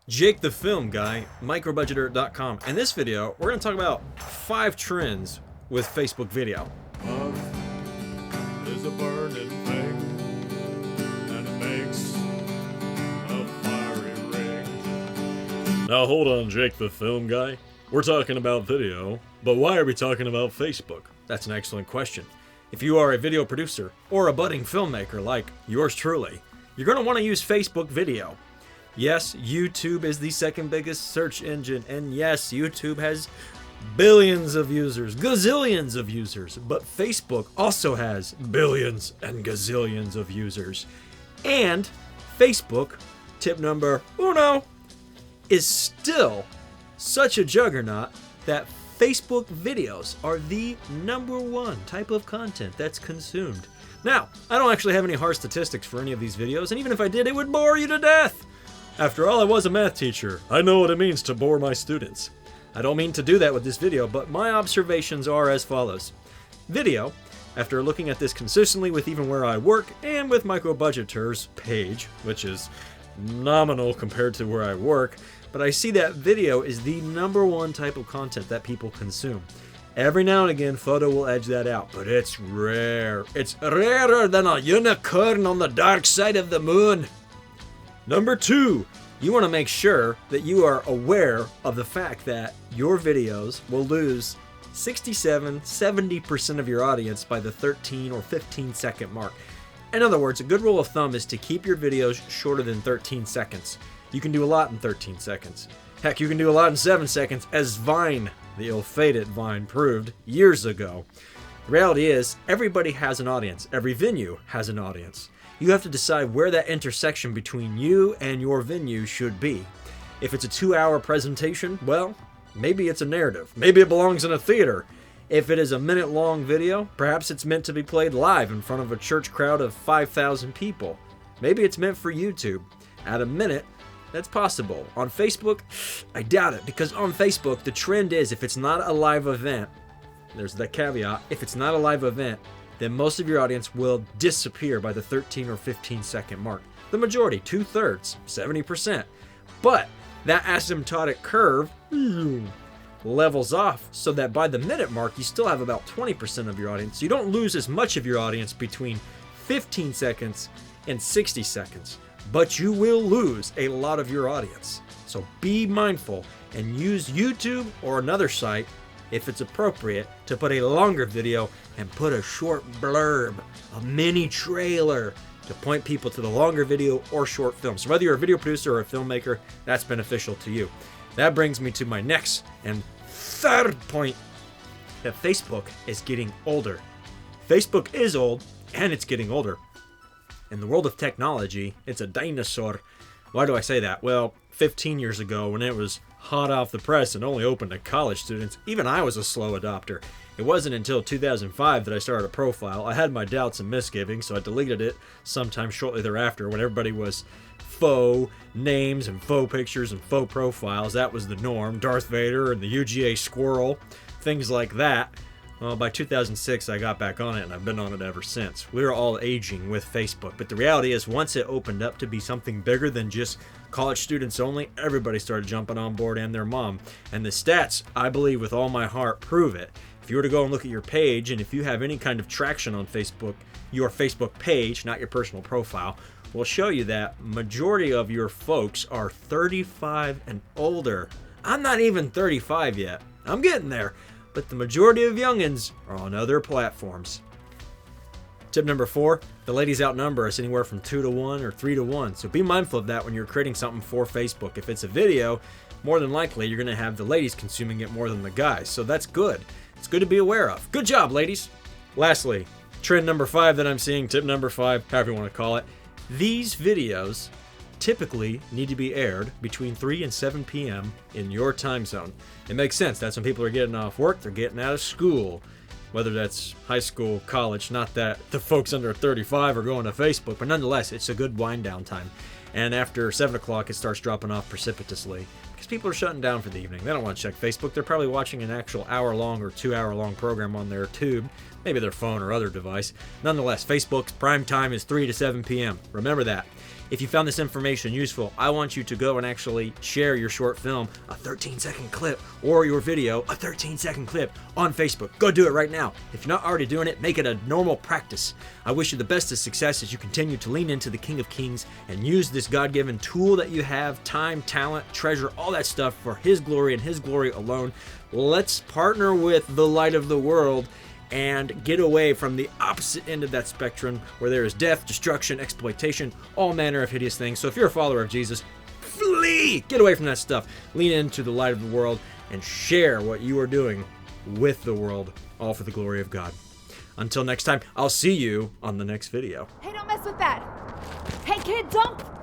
Jake the Film Guy, Microbudgeter.com. In this video, we're going to talk about 5 trends with Facebook video. Love is a burning thing, and it makes a fiery ring. Now hold on, Jake the Film Guy. We're talking about video, but why are we talking about Facebook? That's an excellent question. If you are a video producer or a budding filmmaker like yours truly, you're going to want to use Facebook video. Yes, YouTube is the second biggest search engine, and yes, YouTube has billions of users, gazillions of users, but Facebook also has billions and gazillions of users. And Facebook, tip number uno, is still such a juggernaut that Facebook videos are the #1 type of content that's consumed. Now, I don't actually have any hard statistics for any of these videos, and even if I did, it would bore you to death. After all, I was a math teacher. I know what it means to bore my students. I don't mean to do that with this video, but my observations are as follows. Video, after looking at this consistently with even where I work and with Microbudgeter's page, which is nominal compared to where I work, but I see that video is the #1 type of content that people consume. Every now and again, photo will edge that out, but it's rare. It's rarer than a unicorn on the dark side of the moon. Number 2, you want to make sure that you are aware of the fact that your videos will lose 67-70% of your audience by the 13 or 15 second mark. In other words, a good rule of thumb is to keep your videos shorter than 13 seconds. You can do a lot in 13 seconds. Heck, you can do a lot in 7 seconds, as Vine, the ill-fated Vine, proved years ago. The reality is, everybody has an audience. Every venue has an audience. You have to decide where that intersection between you and your venue should be. If it's a 2-hour presentation, well, maybe it's a narrative. Maybe it belongs in a theater. If it is a minute-long video, perhaps it's meant to be played live in front of a church crowd of 5,000 people. Maybe it's meant for YouTube. At a minute, that's possible. On Facebook, I doubt it, because on Facebook, the trend is if it's not a live event, there's that caveat, if it's not a live event, then most of your audience will disappear by the 13 or 15 second mark. The majority, 2/3, 70%. But that asymptotic curve levels off so that by the minute mark, you still have about 20% of your audience. You don't lose as much of your audience between 15 seconds and 60 seconds, but you will lose a lot of your audience. So be mindful and use YouTube or another site if it's appropriate to put a longer video and put a short blurb, a mini trailer to point people to the longer video or short film. So whether you're a video producer or a filmmaker, that's beneficial to you. That brings me to my next and third point, that Facebook is getting older. Facebook is old and it's getting older. In the world of technology, it's a dinosaur. Why do I say that? Well, 15 years ago, when it was hot off the press and only open to college students, even I was a slow adopter. It wasn't until 2005 that I started a profile. I had my doubts and misgivings, so I deleted it sometime shortly thereafter when everybody was faux names and faux pictures and faux profiles. That was the norm. Darth Vader and the UGA squirrel, things like that. Well, by 2006, I got back on it, and I've been on it ever since. We're all aging with Facebook, but the reality is once it opened up to be something bigger than just college students only, everybody started jumping on board and their mom. And the stats, I believe with all my heart, prove it. If you were to go and look at your page, and if you have any kind of traction on Facebook, your Facebook page, not your personal profile, will show you that majority of your folks are 35 and older. I'm not even 35 yet. I'm getting there. But the majority of youngins are on other platforms. Tip number 4, the ladies outnumber us anywhere from 2 to 1 or 3 to 1. So be mindful of that when you're creating something for Facebook. If it's a video, more than likely you're going to have the ladies consuming it more than the guys. So that's good. It's good to be aware of. Good job, ladies. Lastly, trend number 5 that I'm seeing, tip number 5, however you want to call it. These videos typically need to be aired between 3 and 7 p.m. in your time zone. It makes sense. That's when people are getting off work, they're getting out of school, whether that's high school, college, not that the folks under 35 are going to Facebook, but nonetheless, it's a good wind down time. And after 7 o'clock, it starts dropping off precipitously because people are shutting down for the evening. They don't want to check Facebook. They're probably watching an actual hour-long or 2-hour-long program on their tube, maybe their phone or other device. Nonetheless, Facebook's prime time is 3 to 7 p.m. Remember that. If you found this information useful, I want you to go and actually share your short film, a 13-second clip, or your video, a 13-second clip, on Facebook. Go do it right now. If you're not already doing it, make it a normal practice. I wish you the best of success as you continue to lean into the King of Kings and use this God-given tool that you have, time, talent, treasure, all that stuff for His glory and His glory alone. Let's partner with the light of the world and get away from the opposite end of that spectrum where there is death, destruction, exploitation, all manner of hideous things. So if you're a follower of Jesus, flee! Get away from that stuff. Lean into the light of the world and share what you are doing with the world, all for the glory of God. Until next time, I'll see you on the next video. Hey, don't mess with that. Hey, kid, don't.